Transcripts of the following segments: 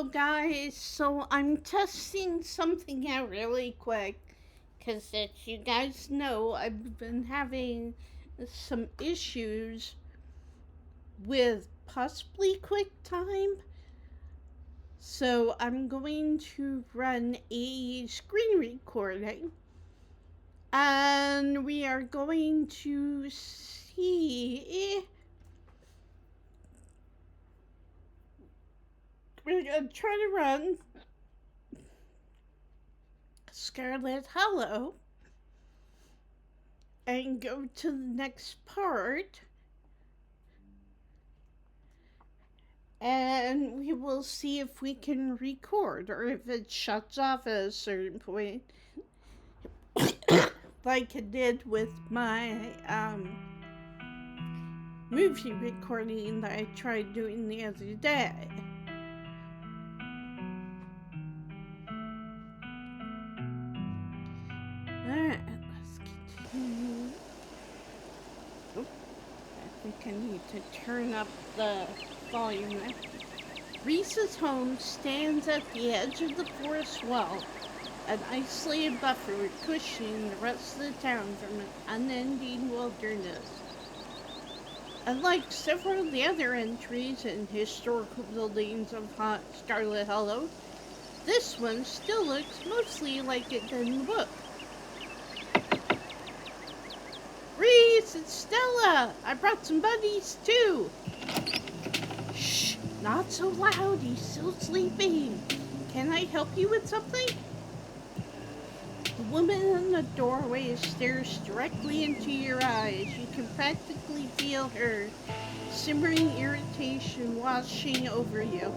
guys, so I'm testing something out really quick because, as you guys know, I've been having some issues with possibly QuickTime. So I'm going to run a screen recording and we are going to see. We're going to try to run Scarlet Hollow and go to the next part, and we will see if we can record or if it shuts off at a certain point, like it did with my movie recording that I tried doing the other day. Alright, let's continue. Oh, I think I need to turn up the volume there. Reese's home stands at the edge of the forest wall, an isolated buffer cushioning the rest of the town from an unending wilderness. Unlike several of the other entries in historical buildings of Scarlet Hollow, this one still looks mostly like it did in the book. Reese, it's Stella! I brought some buddies too! Shh! Not so loud, he's still sleeping. Can I help you with something? The woman in the doorway stares directly into your eyes. You can practically feel her simmering irritation washing over you.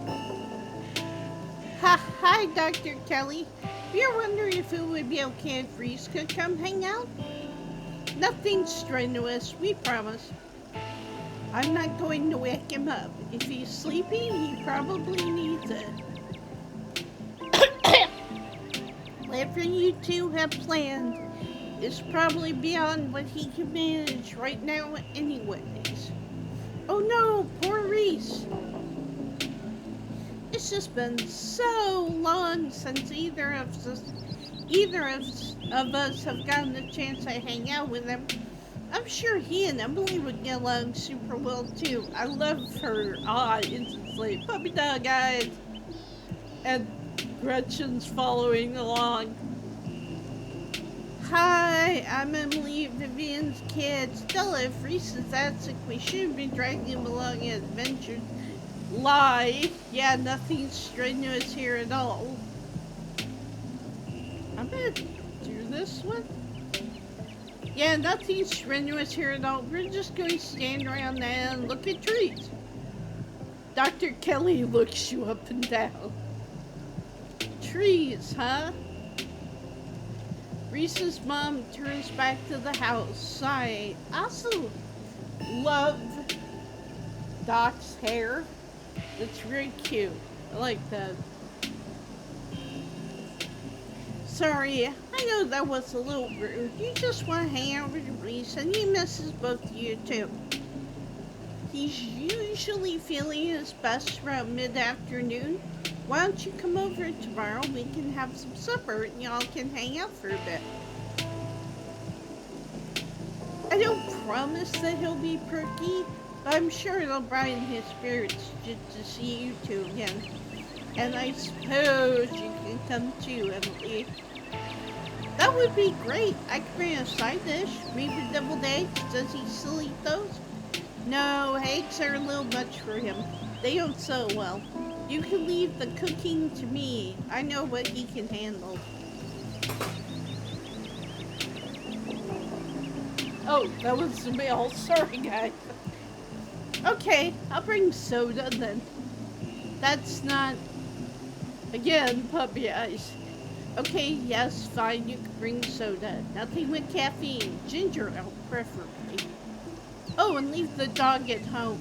Hi, Dr. Kelly. We were wondering if it would be okay if Reese could come hang out? Nothing strenuous, we promise. I'm not going to wake him up. If he's sleeping, he probably needs it. Whatever you two have planned is probably beyond what he can manage right now anyways. Oh no, poor Reese. It's just been so long since either of us have gotten the chance to hang out with him. I'm sure he and Emily would get along super well too. I love her instantly. Puppy dog eyes. And Gretchen's following along. Hi, I'm Emily, Vivian's kid. Stella, if Reese is that sick, we shouldn't be dragging him along on adventures. Lie. Yeah, nothing strenuous here at all. I'm gonna do this one. Yeah, nothing strenuous here at all. We're just going to stand around there and look at trees. Dr. Kelly looks you up and down. Trees, huh? Reese's mom turns back to the house, sighing. I also love Doc's hair. It's very cute. I like that. Sorry, I know that was a little rude. You just want to hang out with Reese, and he misses both of you too. He's usually feeling his best around mid-afternoon. Why don't you come over tomorrow? We can have some supper and y'all can hang out for a bit. I don't promise that he'll be perky, but I'm sure it'll brighten his spirits just to see you two again. And I suppose you can come too, Emily. That would be great. I could bring a side dish, maybe deviled eggs. Does he still eat those? No, eggs are a little much for him. They don't sell well. You can leave the cooking to me. I know what he can handle. Oh, that was the mail. Sorry, guys. Okay, I'll bring soda then. That's not... Again, puppy eyes. Okay, yes, fine, you can bring soda. Nothing with caffeine. Ginger ale, preferably. Oh, and leave the dog at home.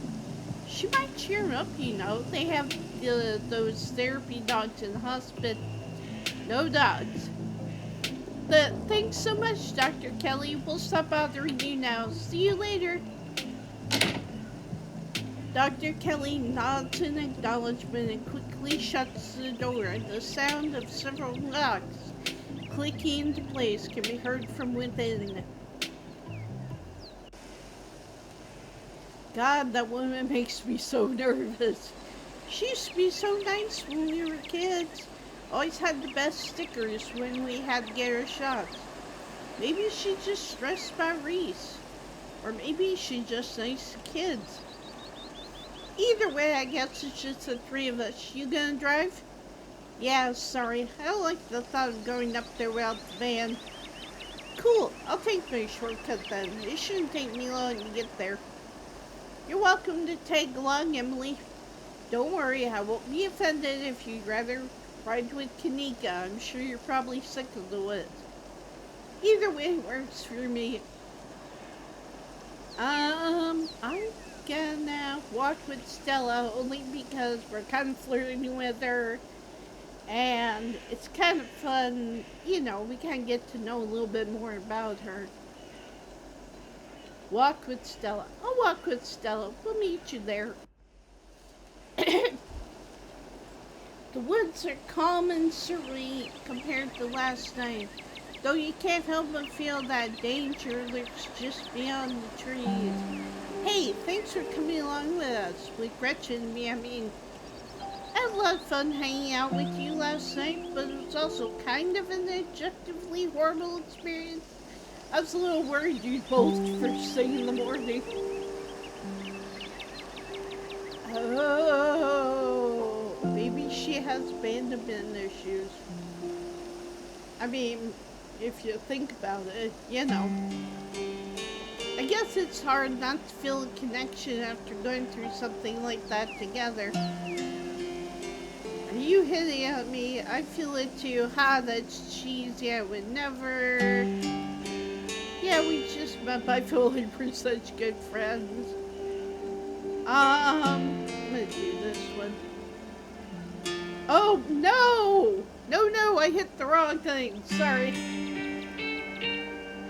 She might cheer him up, you know. They have those therapy dogs in the hospital. No dogs. Thanks so much, Dr. Kelly. We'll stop bothering you now. See you later. Dr. Kelly nods in acknowledgement and quickly shuts the door. The sound of several locks clicking into place can be heard from within. God, that woman makes me so nervous. She used to be so nice when we were kids. Always had the best stickers when we had to get her shots. Maybe she's just stressed about Reese. Or maybe she's just nice to kids. Either way, I guess it's just the three of us. You gonna drive? Yeah, sorry. I don't like the thought of going up there without the van. Cool, I'll take my shortcut then. It shouldn't take me long to get there. You're welcome to tag along, Emily. Don't worry, I won't be offended if you'd rather ride with Kanika. I'm sure you're probably sick of the woods. Either way works for me. I'm gonna walk with Stella only because we're kind of flirting with her. And it's kind of fun, you know, we kind of get to know a little bit more about her. Walk with Stella. I'll walk with Stella. We'll meet you there. The woods are calm and serene compared to last night, though you can't help but feel that danger lurks just beyond the trees. Hey, thanks for coming along with us. With Gretchen and me, I mean. I had a lot of fun hanging out with you last night, but it was also kind of an objectively horrible experience. I was a little worried you'd bolt first thing in the morning. Oh, maybe she has abandonment issues. I mean, if you think about it, you know. I guess it's hard not to feel a connection after going through something like that together. Are you hitting at me? I feel it too. Ha, that's cheesy. I would never. Yeah, we just met. I feel like we're such good friends. I'm gonna do this one. Oh, no! No, I hit the wrong thing. Sorry.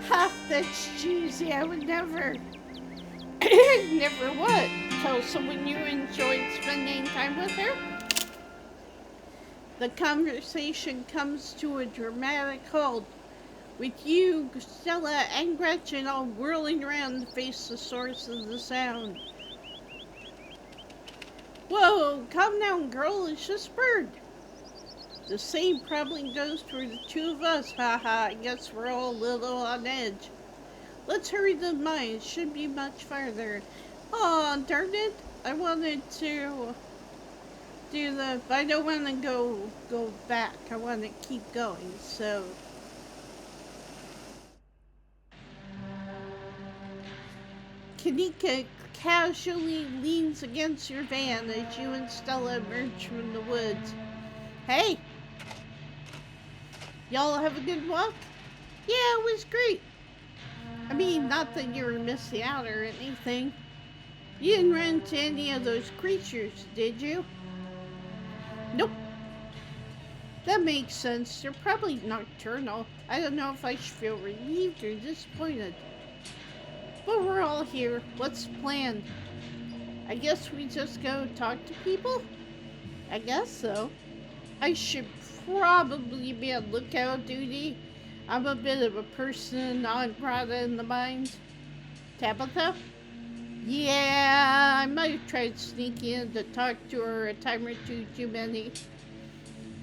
Ha, that's cheesy. I would never. Never what? Tell someone you enjoyed spending time with her? The conversation comes to a dramatic halt, with you, Stella, and Gretchen all whirling around to face the source of the sound. Whoa, calm down, girl, it's just a bird. The same probably goes for the two of us, haha, I guess we're all a little on edge. Let's hurry to the mine, it should be much farther. Aw, darn it, I wanted to do the, but I don't want to go back, I want to keep going, so. Kanika casually leans against your van as you and Stella emerge from the woods. Hey! Y'all have a good walk? Yeah, it was great. I mean, not that you were missing out or anything. You didn't run into any of those creatures, did you? Nope. That makes sense. They're probably nocturnal. I don't know if I should feel relieved or disappointed. But we're all here. What's the plan? I guess we just go talk to people? I guess so. I should probably be on lookout duty. I'm a bit of a person non grata in the mines. Tabitha? Yeah, I might have tried sneaking in to talk to her a time or two too many.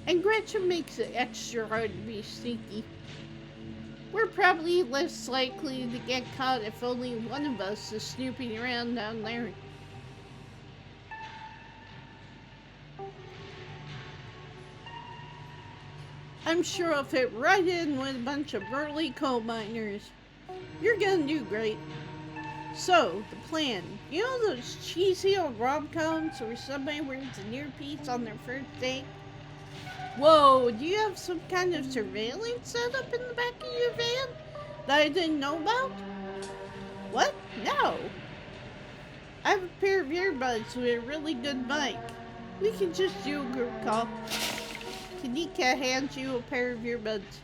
And Gretchen makes it extra hard to be sneaky. We're probably less likely to get caught if only one of us is snooping around down there. I'm sure I'll fit right in with a bunch of burly coal miners. You're gonna do great. So, the plan. You know those cheesy old rom-coms where somebody wears an earpiece on their first date? Whoa, do you have some kind of surveillance setup in the back of your van that I didn't know about? What? No. I have a pair of earbuds with a really good mic. We can just do a group call. Kanika hands you a pair of earbuds.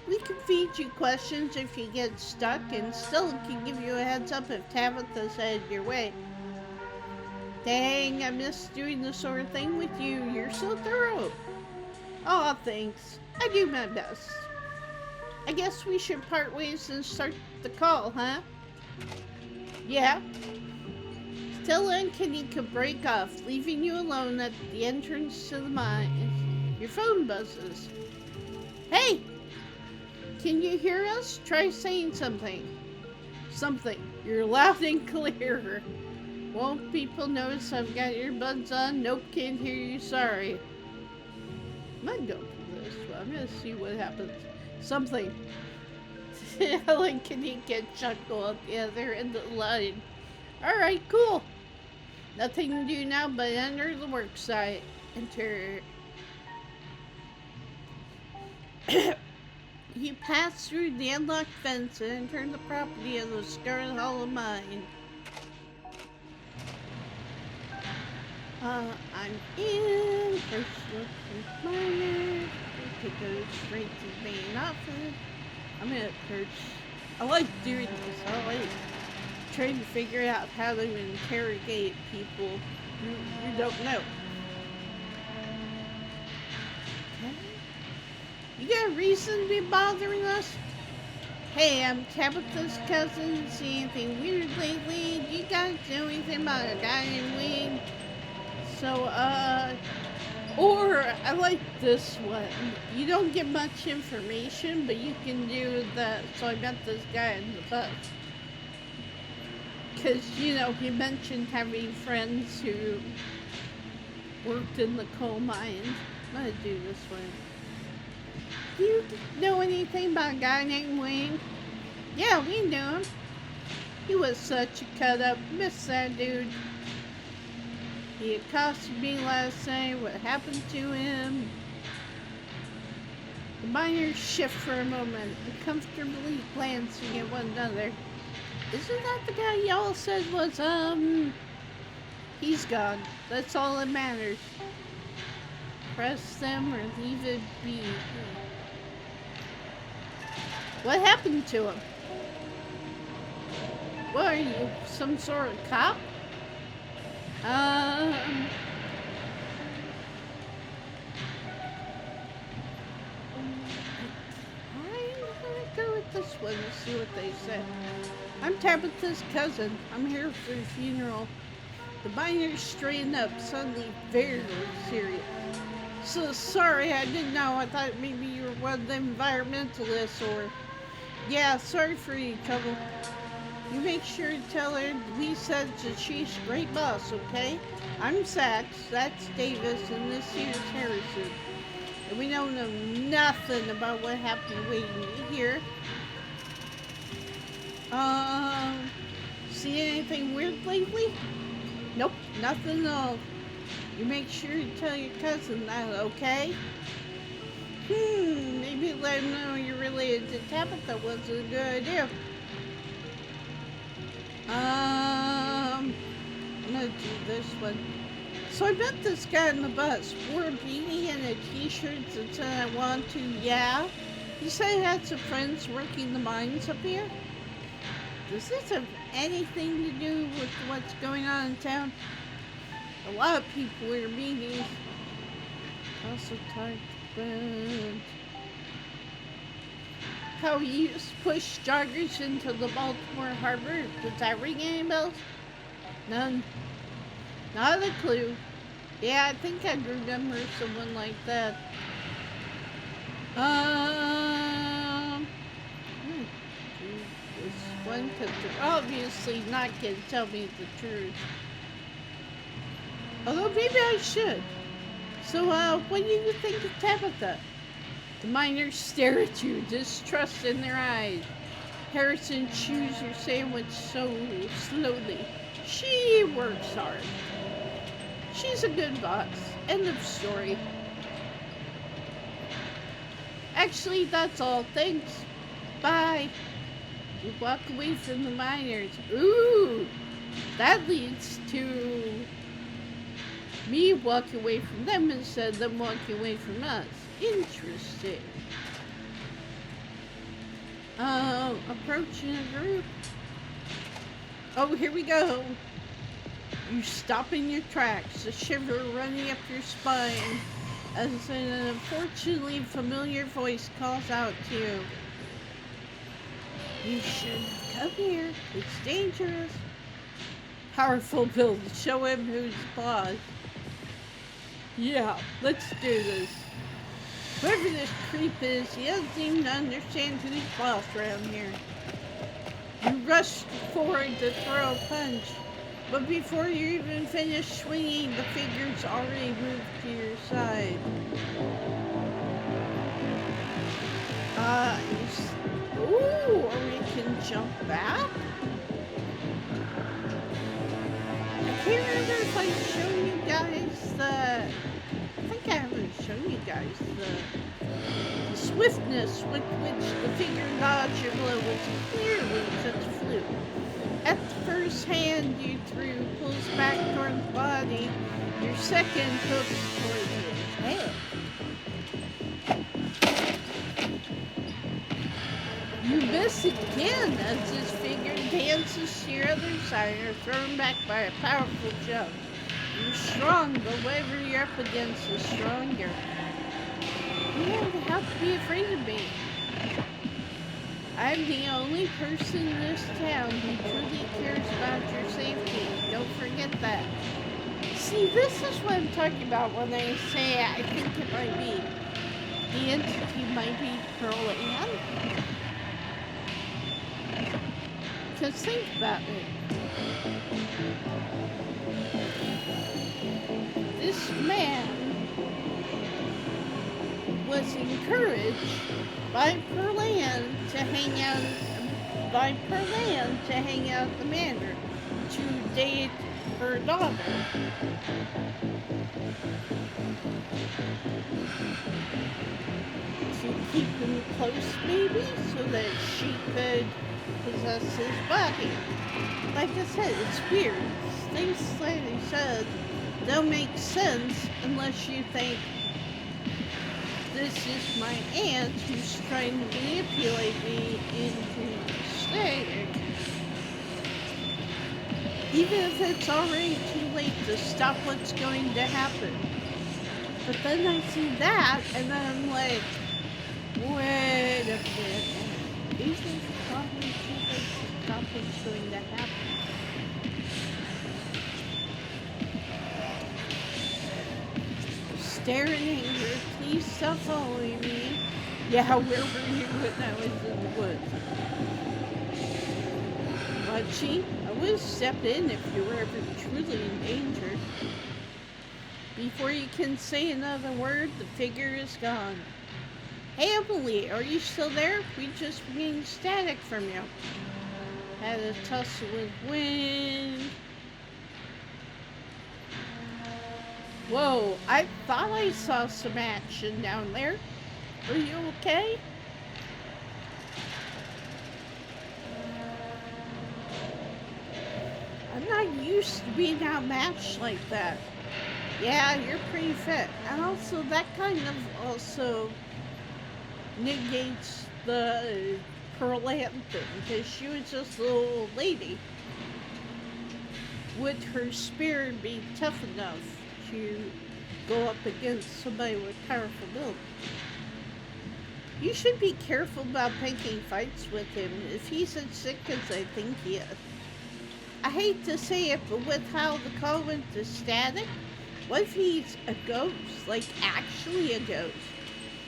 We can feed you questions if you get stuck, and Stella can give you a heads up if Tabitha's headed your way. Dang, I miss doing this sort of thing with you. You're so thorough. Aw, thanks. I do my best. I guess we should part ways and start the call, huh? Yeah. Stella and Kenny could break off, leaving you alone at the entrance to the mine. Your phone buzzes. Hey! Can you hear us? Try saying something. Something. You're loud and clear. Won't people notice I've got earbuds on? Nope, can't hear you, sorry. I might go for this, but I'm gonna see what happens. Something. Ellen can get chuckle at the other end of the line. Alright, cool. Nothing to do now but enter the work site. Enter. You pass through the unlocked fence and enter the property of the Scarlet Hollow mine. I'm in. First look with miners. We could go straight to the main office. I'm gonna search. I like doing this. I like trying to figure out how to interrogate people who don't know. Okay. You got a reason to be bothering us? Hey, I'm Tabitha's cousin. See anything weird lately? Do you guys know anything about a guy named Wayne? So, or I like this one. You don't get much information, but you can do that. So I met this guy in the bus. Because, you know, he mentioned having friends who worked in the coal mines. I'm going to do this one. Do you know anything about a guy named Wayne? Yeah, we knew him. He was such a cut-up. Miss that dude. He accosted me last night. What happened to him? The miners shift for a moment, uncomfortably glancing at one another. Isn't that the guy y'all said was, He's gone. That's all that matters. Press them or leave it be. What happened to him? What are you, some sort of cop? I go with this one and see what they say. I'm Tabitha's cousin. I'm here for the funeral. The miners straightened up, suddenly very serious. So sorry, I didn't know. I thought maybe you were one of the environmentalists or... Yeah, sorry for your trouble. You make sure to tell her we said that she's a great boss, okay? I'm Sax, that's Davis, and this here's Harrison. And we don't know nothing about what happened to Wayne. You hear? See anything weird lately? Nope, nothing at all. You make sure to tell your cousin that, okay? Maybe let him know you're related to Tabitha was a good idea. I'm gonna do this one. So I met this guy on the bus, wore a beanie and a t-shirt that said I want to, yeah. He said he had some friends working the mines up here. Does this have anything to do with what's going on in town? A lot of people wear beanies. Also typed about how he used to push joggers into the Baltimore Harbor. Does that ring any bells? None. Not a clue. Yeah, I think I'd remember someone like that. This one, because they're obviously not going to tell me the truth. Although maybe I should. So, what do you think of Tabitha? The miners stare at you, distrust in their eyes. Harrison chews her sandwich so slowly. She works hard. She's a good boss. End of story. Actually, that's all. Thanks. Bye. We walk away from the miners. Ooh, that leads to me walking away from them instead of them walking away from us. Interesting. Approaching a group. Oh, here we go. You stop in your tracks, a shiver running up your spine, as an unfortunately familiar voice calls out to you. You shouldn't have come here. It's dangerous. Powerful build. Show him who's boss. Yeah, let's do this. Whoever this creep is, he doesn't seem to understand who's boss around here. You rush forward to throw a punch, but before you even finish swinging, the figure's already moved to your side. Ooh, or we can jump back? I can't remember if I showed you guys I think I haven't shown you guys the swiftness with which the figure dodged your blow was clearly just a fluke. At the first hand you threw pulls back toward the body, your second hooks toward his head. You miss again as this figure dances to your other side and are thrown back by a powerful jump. You're strong, but whatever you're up against is stronger. You don't have to be afraid of me. I'm the only person in this town who truly cares about your safety. Don't forget that. See, this is what I'm talking about when I say I think it might be. The entity might be Pearl Ann. Because think about it. This man was encouraged by Pearl Ann to hang out at the manor to date her daughter. To keep him close, maybe, so that she could possess his body. Like I said, it's weird. Things like he said don't make sense unless you think this is my aunt who's trying to manipulate me into staying. Even if it's already too late to stop what's going to happen. But then I see that, and then I'm like, wait a minute. Even if it's already too late to stop what's going to happen. Stare in anger, please stop following me. Yeah, where were you when I was in the woods? Watchie, I would have stepped in if you were ever truly in danger. Before you can say another word, the figure is gone. Hey Emily, are you still there? We just gained static from you. Had a tussle with wind. Whoa, I thought I saw some action down there. Are you okay? I'm not used to being outmatched like that. Yeah, you're pretty fit. And also, that kind of also negates the Pearl Ann thing, because she was just a little old lady. Would her spirit be tough enough to go up against somebody with powerful build? You should be careful about picking fights with him if he's as sick as I think he is. I hate to say it, but with how the call went to static, what if he's a ghost? Like, actually a ghost?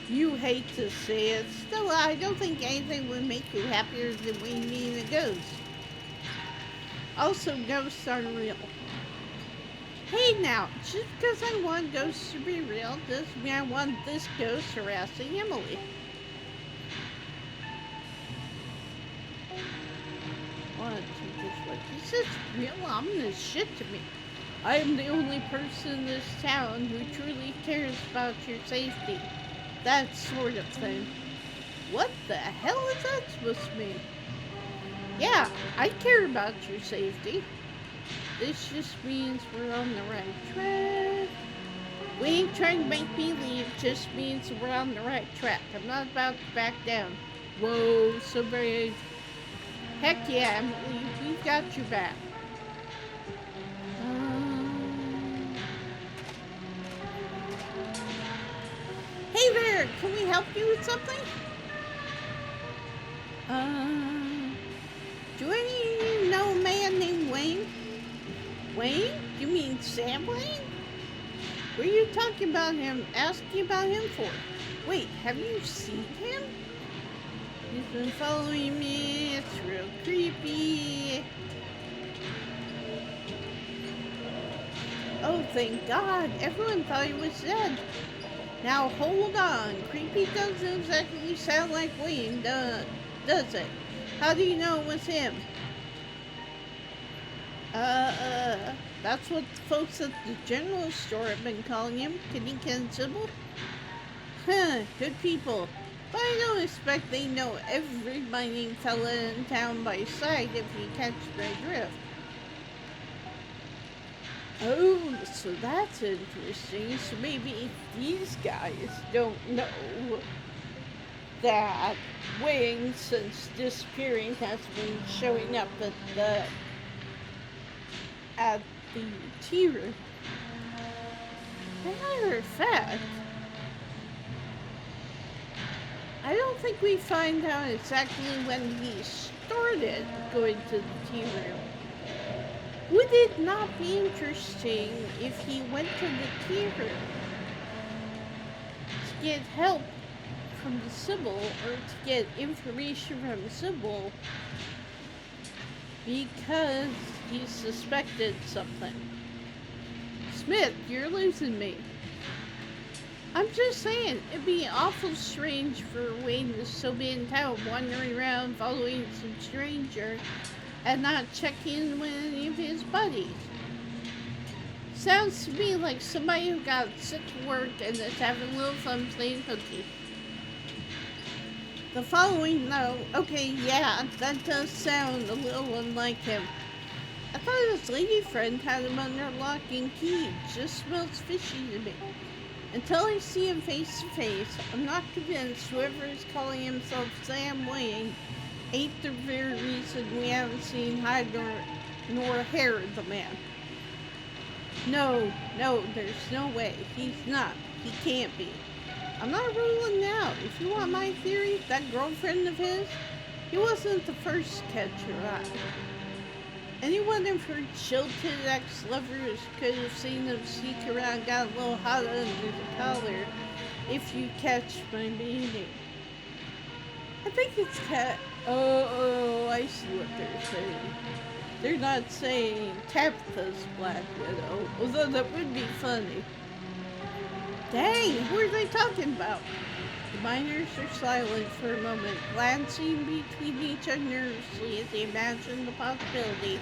You hate to say it. Still, I don't think anything would make you happier than meeting a ghost. Also, ghosts aren't real. Hey now, just because I want ghosts to be real doesn't mean I want this ghost harassing Emily. Is this real ominous shit to me? I am the only person in this town who truly cares about your safety. That sort of thing. What the hell is that supposed to mean? Yeah, I care about your safety. This just means we're on the right track. We ain't trying to make me leave, just means we're on the right track. I'm not about to back down. Whoa, so brave. Heck yeah, Emily, we've got your back. Here, can we help you with something? Do any of you know a man named Wayne? Wayne? You mean Sam Wayne? What are you talking about him, asking about him for? Wait, have you seen him? He's been following me, it's real creepy. Oh, thank God, everyone thought he was dead. Now hold on, creepy doesn't exactly sound like Wayne, does it? How do you know it was him? That's what the folks at the general store have been calling him. Kitty Ken Sybil? Huh, good people. But I don't expect they know every mining fella in town by sight if you catch my drift. Oh, so that's interesting. So maybe these guys don't know that Wayne, since disappearing, has been showing up at the tea room. Matter of fact, I don't think we find out exactly when he started going to the tea room. Would it not be interesting if he went to the tea room to get help from the Sybil, or to get information from Sybil, because he suspected something? Smith, you're losing me. I'm just saying, it'd be awful strange for Wayne to still be in town, wandering around following some stranger and not checking in with any of his buddies. Sounds to me like somebody who got sick to work and is having a little fun playing hooky. The following note, okay, yeah, that does sound a little unlike him. I thought his lady friend had him under lock and key. It just smells fishy to me. Until I see him face to face, I'm not convinced whoever is calling himself Sam Wayne ain't the very reason we haven't seen hide nor hair of the man. No, there's no way. He's not. He can't be. I'm not ruling out. If you want my theory, that girlfriend of his, he wasn't the first to catch her eye. Any one of her jilted ex-lovers could have seen him sneak around, got a little hot under the collar, if you catch my meaning. I think it's Oh, I see what they're saying. They're not saying Tabitha's Black Widow, although that would be funny. Dang, who are they talking about? The miners are silent for a moment, glancing between each other nervously as they imagine the possibility.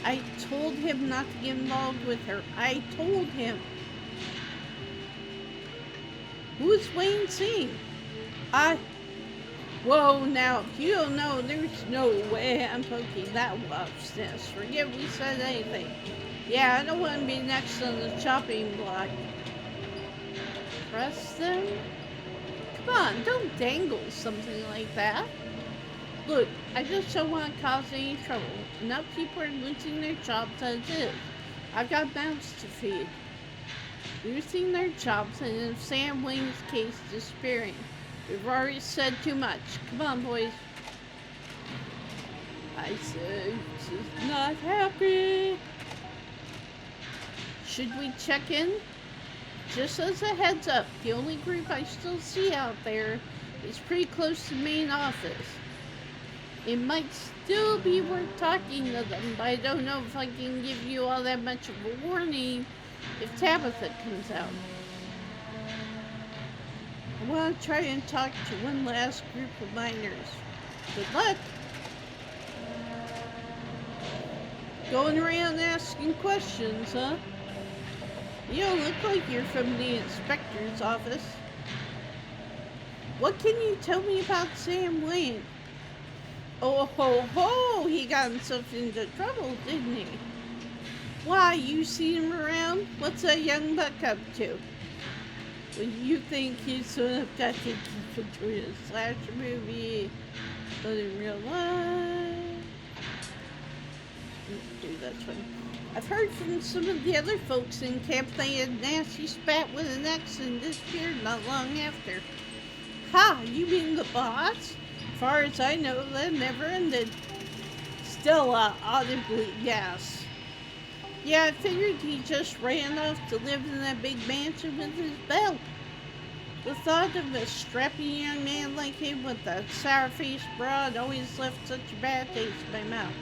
I told him not to get involved with her. I told him. Who is Wayne seeing? Whoa, now, if you don't know, there's no way I'm poking that whelp's nest. Forget we said anything. Yeah, I don't want to be next on the chopping block. Press them? Come on, don't dangle something like that. Look, I just don't want to cause any trouble. Enough people are losing their jobs as is. I've got mouths to feed. Losing their jobs, and in Sam Wayne's case, disappearing. We've already said too much. Come on, boys. I said, just not happy. Should we check in? Just as a heads up, the only group I still see out there is pretty close to the main office. It might still be worth talking to them, but I don't know if I can give you all that much of a warning if Tabitha comes out. I want to try and talk to one last group of miners. Good luck! Going around asking questions, huh? You don't look like you're from the inspector's office. What can you tell me about Sam Wayne? Oh ho ho! He got himself into trouble, didn't he? Why, you seen him around? What's that young buck up to? Well, you think he's sort of got to keep between a slasher movie, but in real life... do this one. I've heard from some of the other folks in camp they had nasty spat with an ex and disappeared not long after. Ha! You mean the boss? Far as I know, that never ended. Stella audibly gasped. Yeah, I figured he just ran off to live in that big mansion with his belle. The thought of a strapping young man like him with a sour-faced broad always left such a bad taste in my mouth.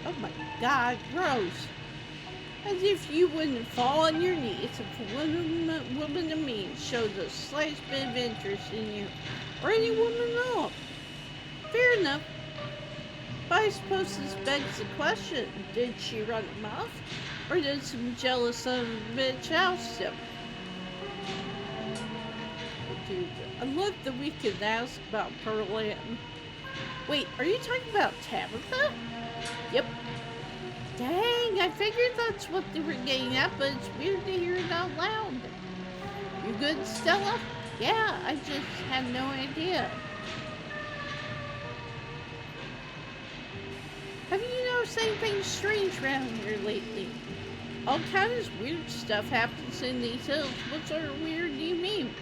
Oh my God, gross. As if you wouldn't fall on your knees if a woman of means showed the slightest bit of interest in you, or any woman at all. Fair enough. But I suppose this begs the question, did she run him off, or did some jealous son of a bitch oust him? Dude, I love that we could ask about Pearl Ann. Wait, are you talking about Tabitha? Yep. Dang, I figured that's what they were getting at, but it's weird to hear it out loud. You good, Stella? Yeah, I just had no idea. Have you noticed anything strange around here lately? All kinds of weird stuff happens in these hills. What sort of weird do you mean?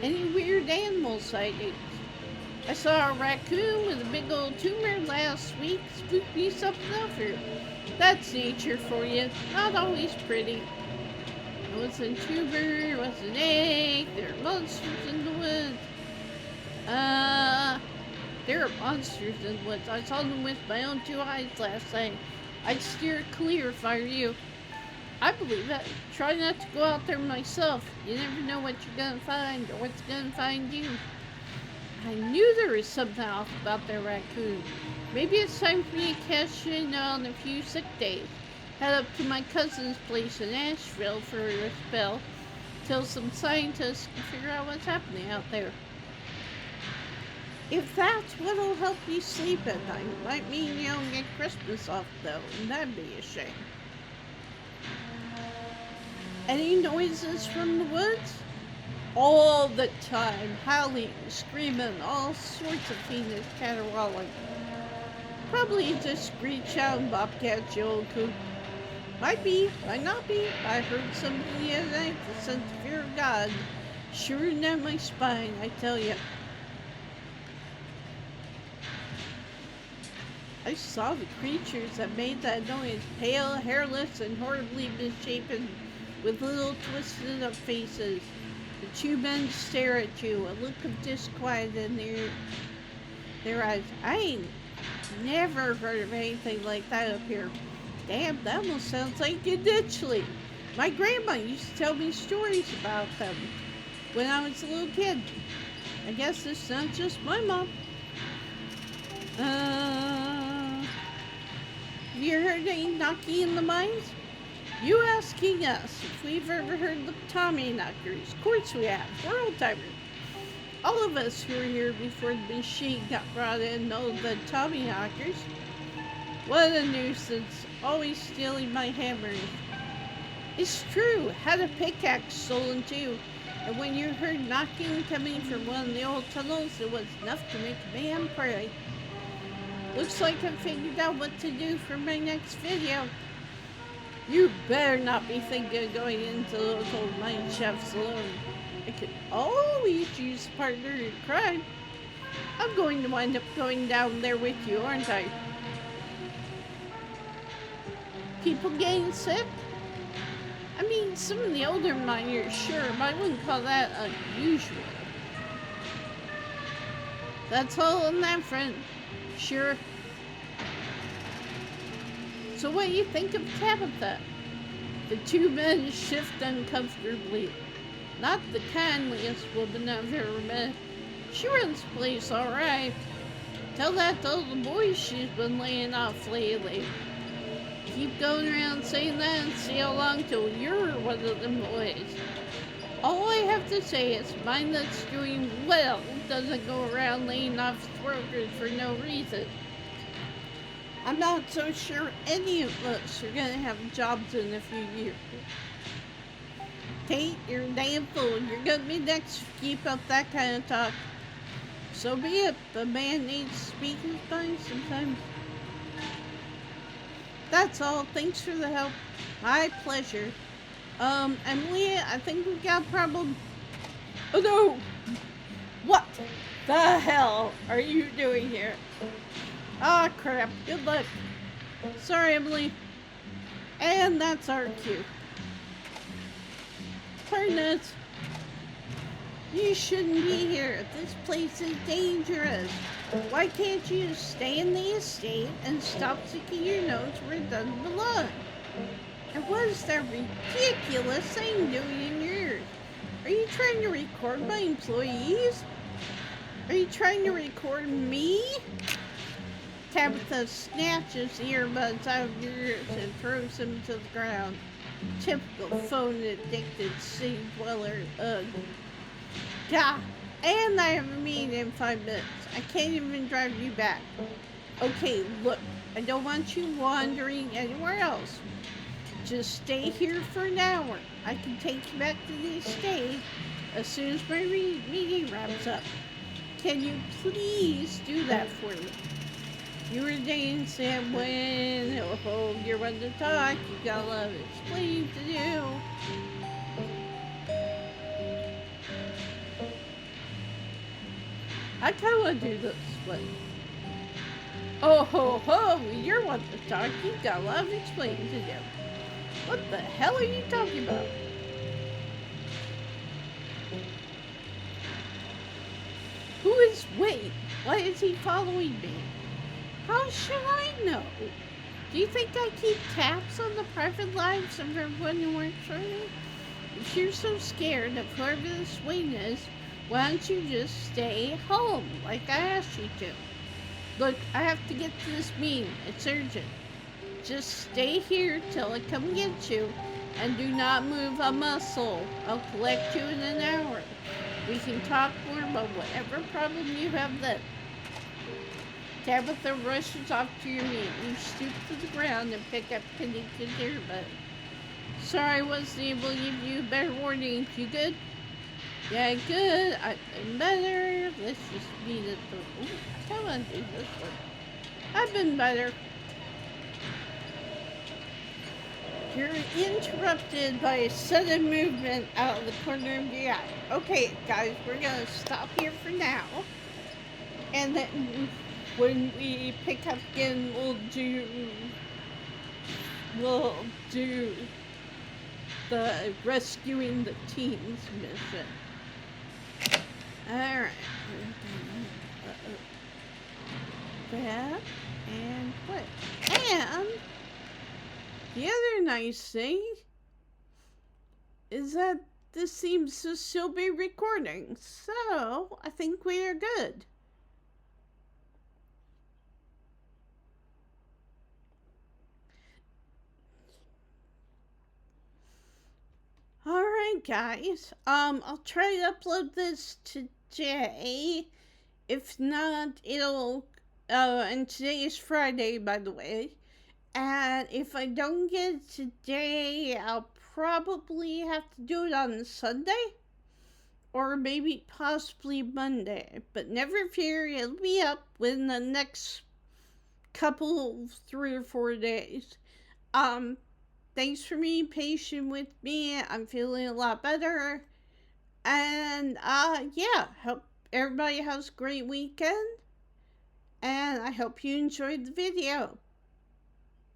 Any weird animal sightings? I saw a raccoon with a big old tumor last week. Spooked me something over. That's nature for you. Not always pretty. It was a tumor, it was an egg. There are monsters in the woods. There are monsters in the woods. I saw them with my own two eyes last night. I'd steer clear if I were you. I believe it. Try not to go out there myself. You never know what you're gonna find or what's gonna find you. I knew there was something off about that raccoon. Maybe it's time for me to cash in on a few sick days. Head up to my cousin's place in Asheville for a spell till some scientists can figure out what's happening out there. If that's what'll help you sleep at night, might mean you don't get Christmas off though, and that'd be a shame. Any noises from the woods? All the time, howling, screaming, all sorts of fiendish caterwauling. Probably just screech out and bobcat you old coot. Might be, might not be. I heard somebody the other night that sent the fear of God shivering down my spine, I tell you. I saw the creatures that made that noise, pale, hairless, and horribly misshapen, with little twisted up faces. The two men stare at you, a look of disquiet in their eyes. I ain't never heard of anything like that up here. Damn, that almost sounds like a ditchling. My grandma used to tell me stories about them when I was a little kid. I guess it's not just my mom. Have you heard any knocking in the mines? You asking us if we've ever heard the Tommy knockers. Of course we have. We're old timers. All of us who were here before the machine got brought in know the Tommy knockers. What a nuisance. Always stealing my hammers. It's true. Had a pickaxe stolen too. And when you heard knocking coming from one of the old tunnels, it was enough to make a man pray. Looks like I figured out what to do for my next video. You better not be thinking of going into the local mine chefs alone. I could always use a partner in crime. I'm going to wind up going down there with you, aren't I? People getting sick? I mean, some of the older miners, sure, but I wouldn't call that unusual. That's all on that front. Sure. So what do you think of Tabitha? The two men shift uncomfortably. Not the kindliest woman I've ever met. She runs the place all right. Tell that to all the boys she's been laying off lately. Keep going around saying that and see how long till you're one of them boys. All I have to say is mine that's doing well doesn't go around laying off workers for no reason. I'm not so sure any of us are gonna have jobs in a few years. Kate, you're a damn fool. You're gonna be next to keep up that kind of talk. So be it. A man needs to speak his mind sometimes. That's all. Thanks for the help. My pleasure. Emily, I think we've got a problem. Oh no! What the hell are you doing here? Ah, crap. Good luck. Sorry, Emily. And that's our cue. Partners, you shouldn't be here. This place is dangerous. Why can't you just stay in the estate and stop sticking your nose where it doesn't belong? And what is that ridiculous thing doing in your ears? Are you trying to record my employees? Are you trying to record me? Tabitha snatches the earbuds out of your ears and throws them to the ground. Typical phone-addicted city dweller. God. And I have a meeting in 5 minutes. I can't even drive you back. Okay, look. I don't want you wandering anywhere else. Just stay here for an hour. I can take you back to the estate as soon as my meeting wraps up. Can you please do that for me? You were dancing when you're one to talk. You got a lot of explaining to do. I kind of want to do this one. Oh ho ho! You're one to talk. You got a lot of explaining to do. What the hell are you talking about? Who is Wade? Why is he following me? How should I know? Do you think I keep tabs on the private lives of everyone who works for me? If you're so scared of whoever this Wayne is, why don't you just stay home like I asked you to? Look, I have to get to this meeting. It's urgent. Just stay here till I come get you, and do not move a muscle. I'll collect you in an hour. We can talk more about whatever problem you have then. Tabitha rushes off to your meeting. You stoop to the ground and pick up Pennington's earbud. Sorry I wasn't able to give you a better warning. You good? Yeah, good. I'm better. Let's just meet at the... Ooh, I kind of want to do this one. I've been better. You're interrupted by a sudden movement out of the corner of your eye. Okay, guys, we're gonna stop here for now. And then when we pick up again, we'll do the rescuing the teens mission. Alright. That and what? And the other nice thing is that this seems to still be recording, so I think we are good. Alright guys, I'll try to upload this today. If not, it'll, and today is Friday, by the way. And if I don't get it today, I'll probably have to do it on Sunday. Or maybe possibly Monday. But never fear, it'll be up within the next couple, 3 or 4 days. Thanks for being patient with me. I'm feeling a lot better. And, yeah, hope everybody has a great weekend. And I hope you enjoyed the video.